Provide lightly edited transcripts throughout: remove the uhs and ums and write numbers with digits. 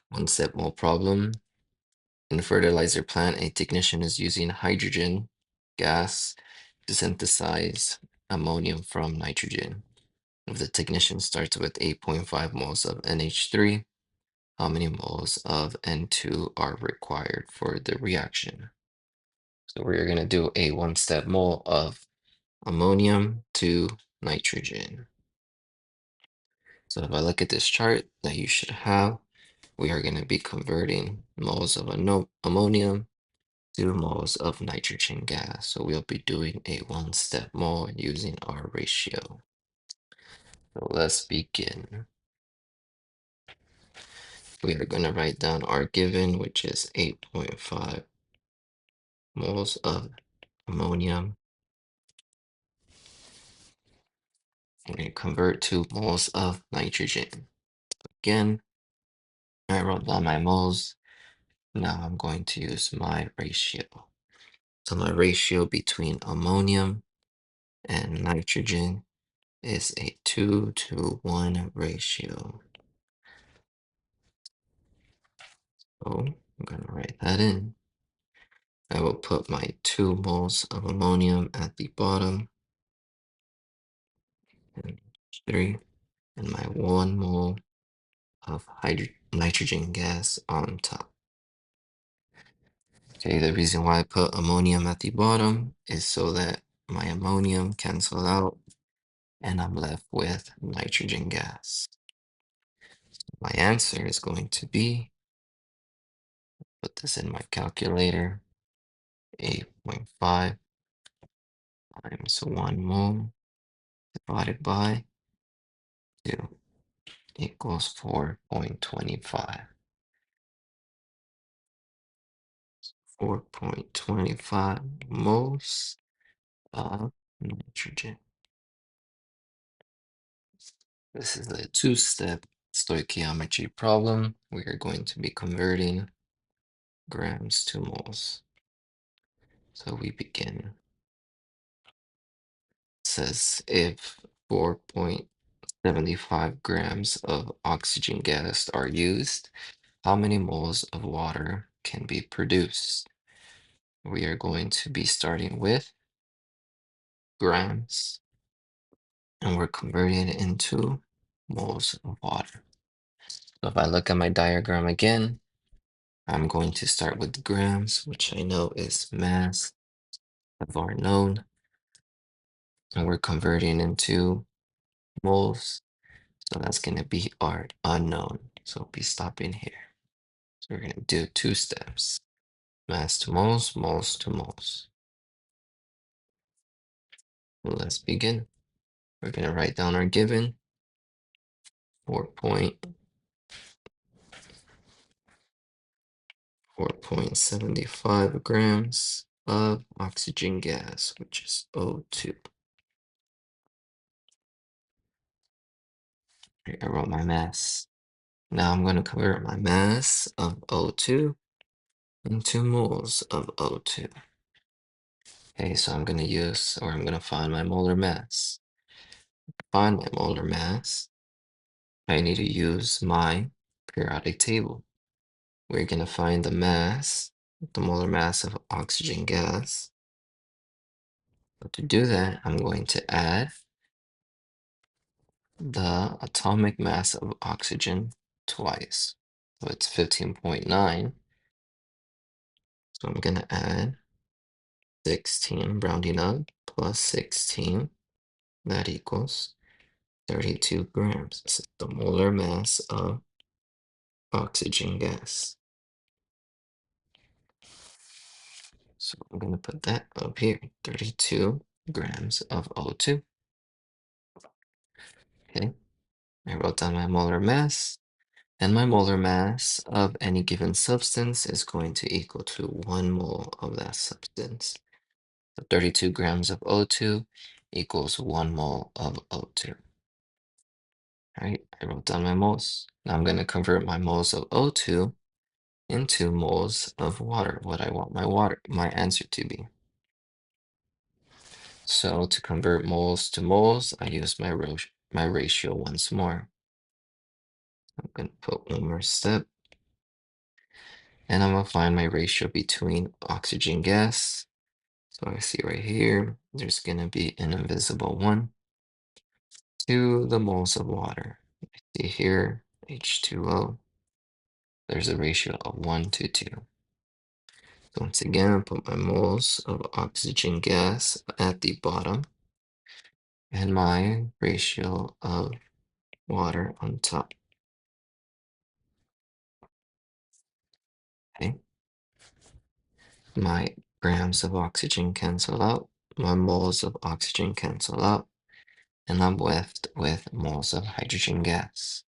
One step mole problem. In a fertilizer plant, a technician is using hydrogen gas to synthesize ammonium from nitrogen. If the technician starts with 8.5 moles of NH3, how many moles of N2 are required for the reaction? So we're going to do a one-step mole of ammonium to nitrogen. So if I look at this chart that you should have, we are going to be converting moles of ammonium to moles of nitrogen gas. So we'll be doing a one-step mole using our ratio. So let's begin. We are going to write down our given, which is 8.5 moles of ammonium. We're going to convert to moles of nitrogen. Again, I wrote down my moles. Now I'm going to use my ratio. So my ratio between ammonium and nitrogen is a 2-to-1 ratio. So I'm going to write that in. I will put my 2 moles of ammonium at the bottom, and 3, and my 1 mole of nitrogen gas on top. Okay, the reason why I put ammonium at the bottom is so that my ammonium cancel out and I'm left with nitrogen gas. My answer is going to be, put this in my calculator, 8.5 times 1 mole divided by 2 equals 4.25. 4.25 moles of nitrogen. This is a two-step stoichiometry problem. We are going to be converting grams to moles. So we begin. It says if 4.75 grams of oxygen gas are used, how many moles of water can be produced? We are going to be starting with grams, and we're converting it into moles of water. So if I look at my diagram again, I'm going to start with grams, which I know is mass of our known, and we're converting into moles. So that's going to be our unknown. So we'll be stopping here. So we're going to do 2 steps. Mass to moles, moles to moles. Well, let's begin. We're going to write down our given, 4.75 grams of oxygen gas, which is O2. Here, I wrote my mass. Now I'm going to convert my mass of O2 into moles of O2. Okay, so I'm going to find my molar mass. Find my molar mass, I need to use my periodic table. We're going to find the mass, the molar mass of oxygen gas. But to do that, I'm going to add the atomic mass of oxygen twice. So it's 15.9. So I'm going to add 16, rounding up, plus 16. That equals 32 grams. This is the molar mass of oxygen gas. So I'm going to put that up here, 32 grams of O2. Okay, I wrote down my molar mass, and my molar mass of any given substance is going to equal to 1 mole of that substance. So 32 grams of O2 equals 1 mole of O2. All right, I wrote down my moles. Now I'm going to convert my moles of O2 into moles of water, what I want my answer to be. So to convert moles to moles, I use my ratio once more. I'm going to put one more step. And I'm gonna find my ratio between oxygen gas. So I see right here, there's gonna be an invisible 1 to the moles of water. See here, H2O, there's a ratio of 1 to 2. So once again, I put my moles of oxygen gas at the bottom and my ratio of water on top. Okay. My grams of oxygen cancel out, my moles of oxygen cancel out, and I'm left with moles of hydrogen gas.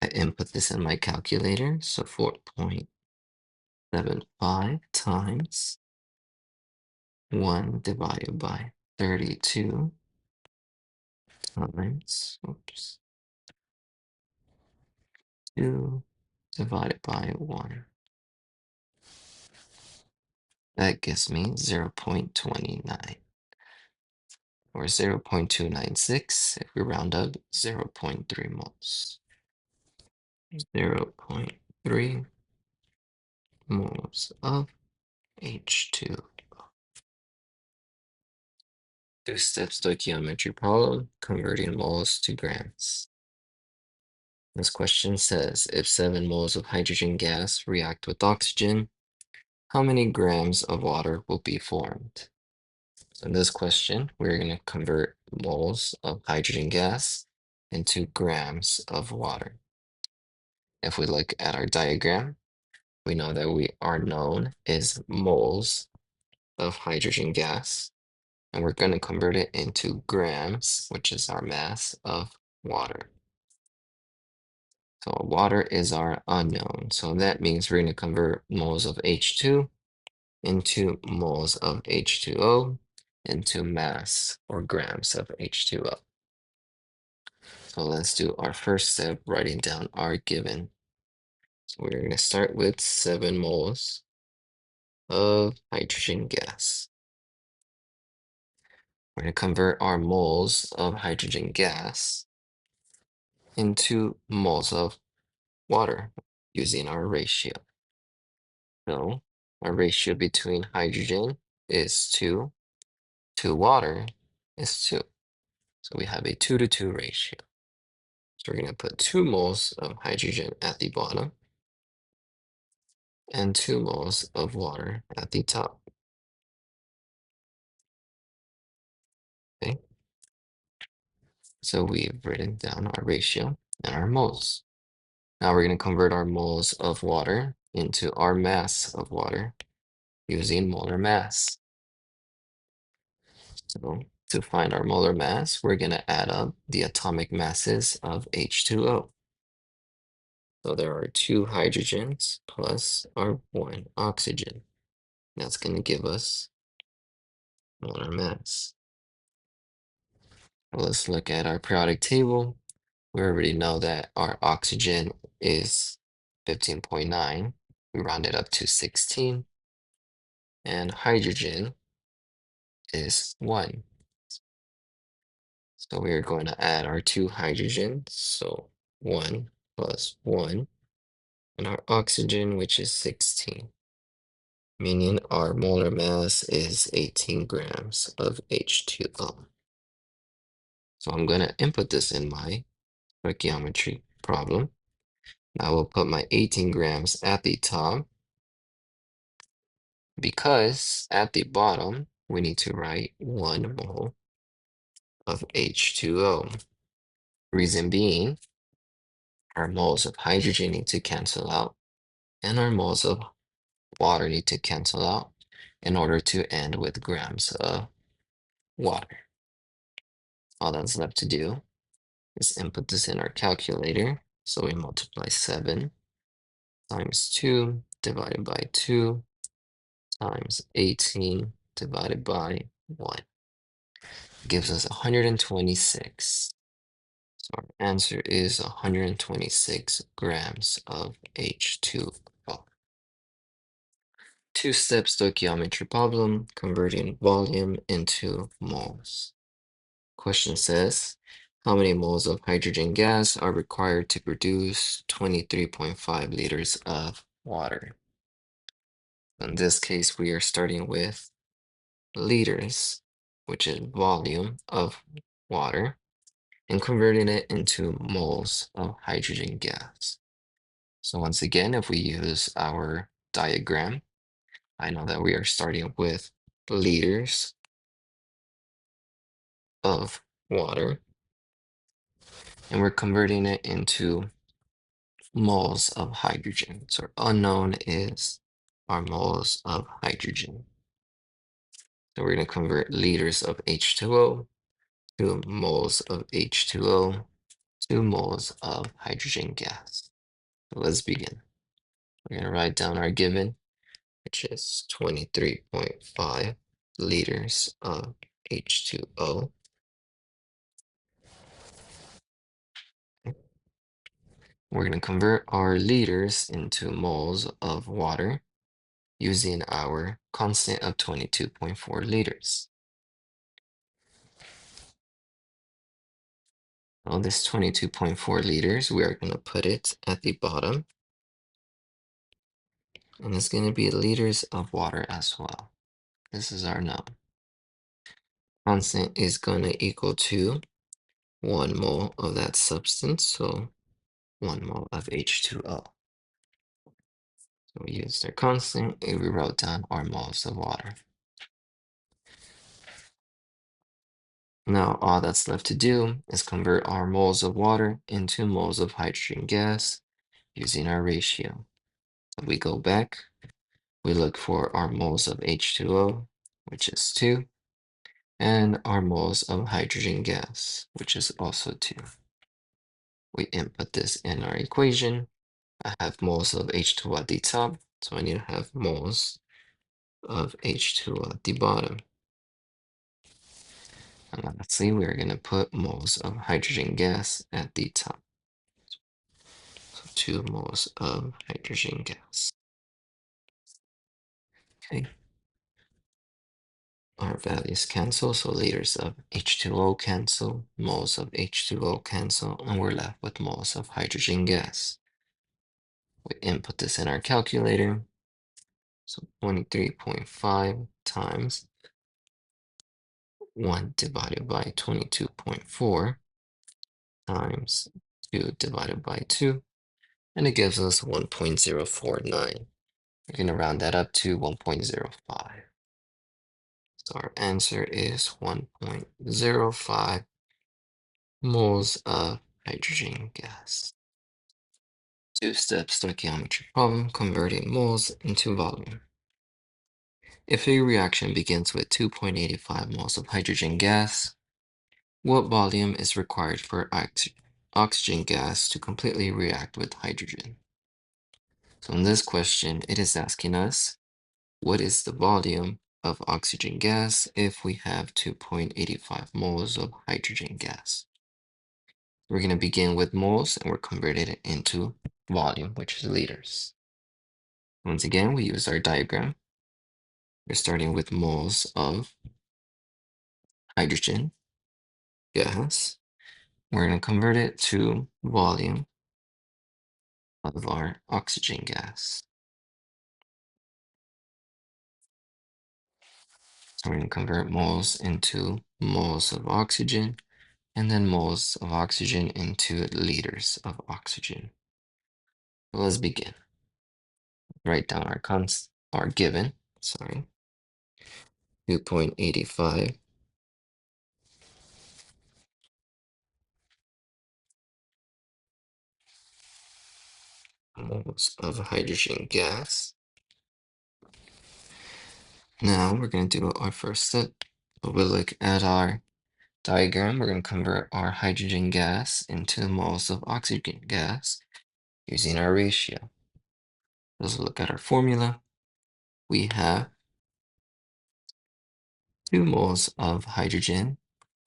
I input this in my calculator, so 4.75 times 1 divided by 32 times, oops, 2 divided by 1. That gives me 0.29 or 0.296 if we round up 0.3 moles. 0.3 moles of H2. Two-step stoichiometry problem, converting moles to grams. This question says, if 7 moles of hydrogen gas react with oxygen, how many grams of water will be formed? So in this question, we're going to convert moles of hydrogen gas into grams of water. If we look at our diagram, we know that we are known as moles of hydrogen gas, and we're going to convert it into grams, which is our mass of water. So water is our unknown. So that means we're going to convert moles of H2 into moles of H2O into mass or grams of H2O. So let's do our first step, writing down our given. So we're going to start with 7 moles of hydrogen gas. We're going to convert our moles of hydrogen gas into moles of water using our ratio. So our ratio between hydrogen is 2 to water is 2. So we have a 2 to 2 ratio. So we're going to put 2 moles of hydrogen at the bottom and 2 moles of water at the top. Okay, so we've written down our ratio and our moles. Now we're going to convert our moles of water into our mass of water using molar mass. So to find our molar mass, we're going to add up the atomic masses of H2O. So there are 2 hydrogens plus our 1 oxygen. That's going to give us molar mass. Let's look at our periodic table. We already know that our oxygen is 15.9. We round it up to 16. And hydrogen is 1. So we are going to add our 2 hydrogens. So 1 plus 1. And our oxygen, which is 16. Meaning our molar mass is 18 grams of H2O. So I'm going to input this in my stoichiometry problem. I will put my 18 grams at the top because at the bottom, we need to write 1 mole of H2O. Reason being, our moles of hydrogen need to cancel out and our moles of water need to cancel out in order to end with grams of water. All that's left to do is input this in our calculator. So we multiply 7 times 2 divided by 2 times 18 divided by 1 gives us 126. So our answer is 126 grams of H2O. Two-step stoichiometry problem, converting volume into moles. Question says, How many moles of hydrogen gas are required to produce 23.5 liters of water? In this case, we are starting with liters, which is volume of water, and converting it into moles of hydrogen gas. So once again, if we use our diagram, I know that we are starting with liters of water, and we're converting it into moles of hydrogen. So unknown is our moles of hydrogen. So we're going to convert liters of H2O to moles of H2O to moles of hydrogen gas. So let's begin. We're going to write down our given, which is 23.5 liters of H2O. We're going to convert our liters into moles of water using our constant of 22.4 liters. Now this 22.4 liters, we are going to put it at the bottom, and it's going to be liters of water as well. This is our known. Constant is going to equal to 1 mole of that substance, so 1 mole of H2O. So we used our constant, and we wrote down our moles of water. Now all that's left to do is convert our moles of water into moles of hydrogen gas using our ratio. So we go back, we look for our moles of H2O, which is 2, and our moles of hydrogen gas, which is also 2. We input this in our equation. I have moles of H2O at the top, so I need to have moles of H2O at the bottom. And lastly, we're going to put moles of hydrogen gas at the top. So 2 moles of hydrogen gas. Okay. Our values cancel, so liters of H2O cancel, moles of H2O cancel, and we're left with moles of hydrogen gas. We input this in our calculator. So 23.5 times 1 divided by 22.4 times 2 divided by 2, and it gives us 1.049. We're going to round that up to 1.05. So our answer is 1.05 moles of hydrogen gas. Two-step stoichiometry problem converting moles into volume. If a reaction begins with 2.85 moles of hydrogen gas, what volume is required for oxygen gas to completely react with hydrogen? So in this question, it is asking us, what is the volume of oxygen gas if we have 2.85 moles of hydrogen gas? We're going to begin with moles, and we're converting it into volume, which is liters. Once again, we use our diagram. We're starting with moles of hydrogen gas. We're going to convert it to volume of our oxygen gas. So we're going to convert moles into moles of oxygen, and then moles of oxygen into liters of oxygen. So let's begin. Write down our given, 2.85 moles of hydrogen gas. Now we're going to do our first step. We'll look at our diagram. We're going to convert our hydrogen gas into moles of oxygen gas using our ratio. Let's look at our formula. We have 2 moles of hydrogen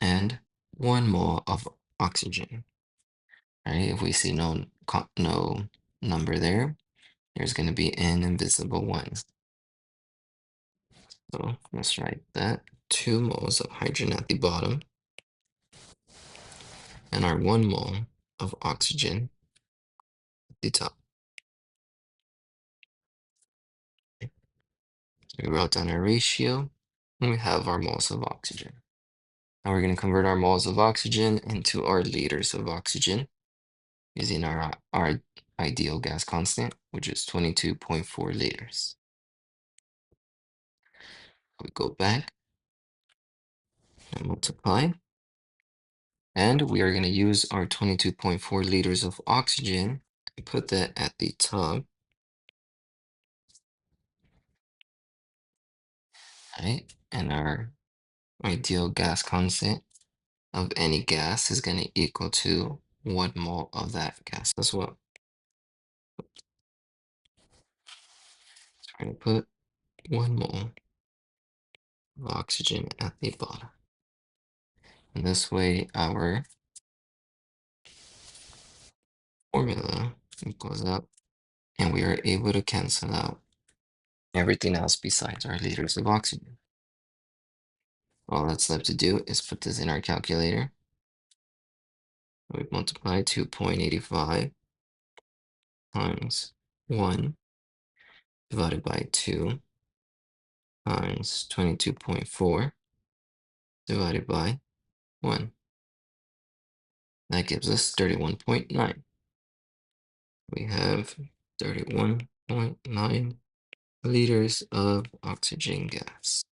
and 1 mole of oxygen. Right? If we see no number there, there's going to be an invisible 1. So let's write that 2 moles of hydrogen at the bottom and our 1 mole of oxygen at the top. So we wrote down our ratio, and we have our moles of oxygen. Now we're going to convert our moles of oxygen into our liters of oxygen using our ideal gas constant, which is 22.4 liters. We go back and multiply, and we are going to use our 22.4 liters of oxygen and put that at the top. Right? And our ideal gas constant of any gas is going to equal to 1 mole of that gas as well. So we're going to put 1 mole of oxygen at the bottom. And this way our formula goes up and we are able to cancel out everything else besides our liters of oxygen. All that's left to do is put this in our calculator. We multiply 2.85 times 1 divided by 2 times 22.4 divided by 1. That gives us 31.9. We have 31.9 liters of oxygen gas.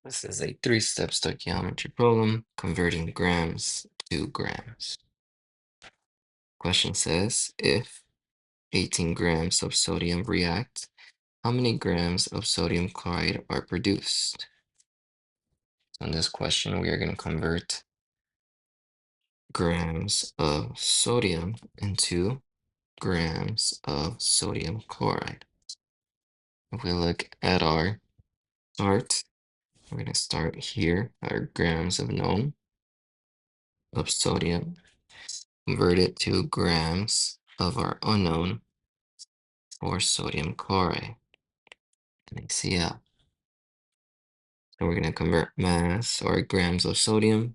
This is a 3-step stoichiometry problem converting grams to grams. Question says, if 18 grams of sodium react, how many grams of sodium chloride are produced? On this question, we are going to convert grams of sodium into grams of sodium chloride. If we look at our chart, we're going to start here at our grams of known of sodium, convert it to grams of our unknown for sodium chloride, NaCl. So we're going to convert mass or grams of sodium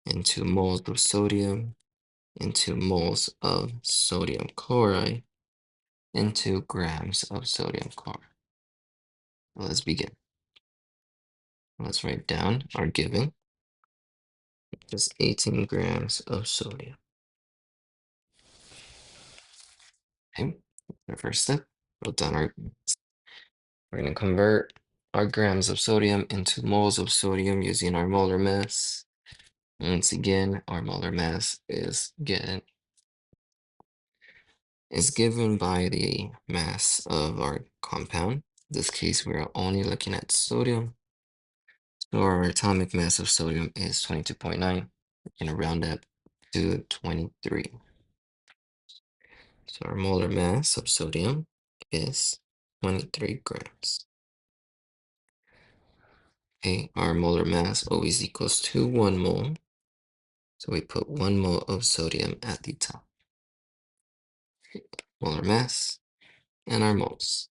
into moles of sodium into moles of sodium chloride into grams of sodium chloride. Let's begin. Let's write down our given, just 18 grams of sodium. Okay, the first step, wrote down our, we're going to convert our grams of sodium into moles of sodium using our molar mass. Once again, our molar mass is given by the mass of our compound. In this case, we are only looking at sodium. So our atomic mass of sodium is 22.9. We're going to round up to 23. So our molar mass of sodium is 23 grams. Okay, our molar mass always equals to 1 mole. So we put 1 mole of sodium at the top. Molar mass and our moles.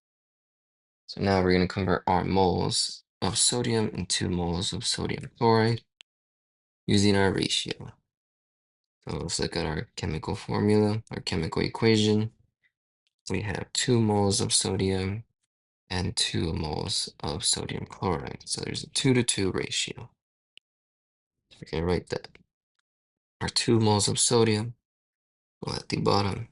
So now we're going to convert our moles of sodium into moles of sodium chloride using our ratio. So let's look at our chemical formula, our chemical equation. We have 2 moles of sodium and 2 moles of sodium chloride. So there's a 2-to-2 ratio. So we're going to write that. Our 2 moles of sodium go at the bottom,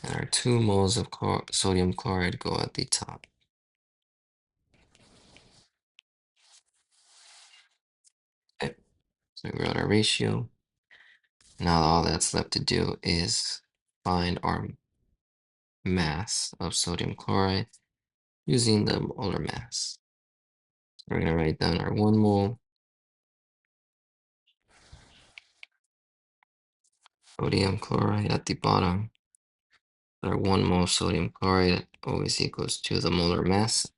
and our 2 moles of sodium chloride go at the top. Okay, so we wrote our ratio. Now all that's left to do is find our mass of sodium chloride using the molar mass. We're going to write down our 1 mole sodium chloride at the bottom. Our 1 mole sodium chloride always equals to the molar mass.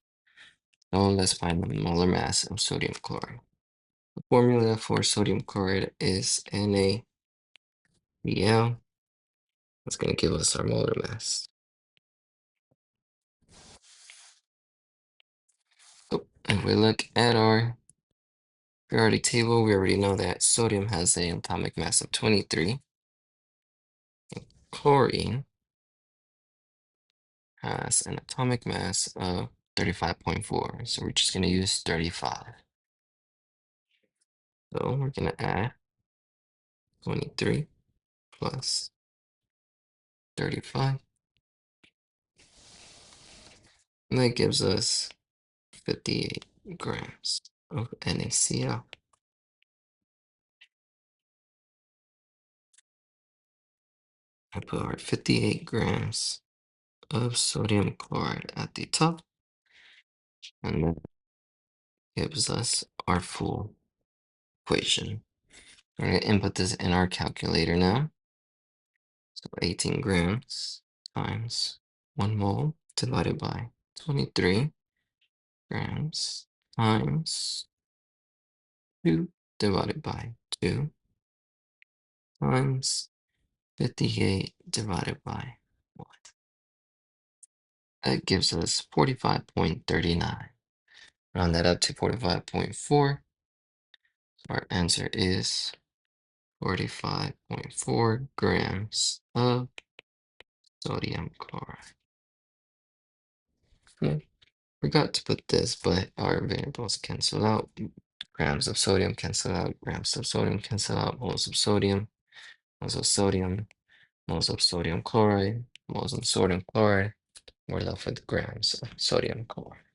So let's find the molar mass of sodium chloride. The formula for sodium chloride is NaCl. That's going to give us our molar mass. Oh, and we look at our Periodic table, we already know that sodium has an atomic mass of 23. Chlorine has an atomic mass of 35.4. So we're just going to use 35. So we're going to add 23 plus 35. And that gives us 58 grams of NaCl. I put our 58 grams of sodium chloride at the top, and that gives us our full equation. We're going to input this in our calculator now. So 18 grams times 1 mole divided by 23 grams times 2 divided by 2 times 58 divided by 1. That gives us 45.39. Round that up to 45.4. Our answer is 45.4 grams of sodium chloride. Yeah, forgot to put this, but our variables cancel out. Grams of sodium cancel out, grams of sodium cancel out, moles of sodium, moles of sodium, moles of sodium chloride, moles of sodium chloride. We're left with grams of sodium chloride.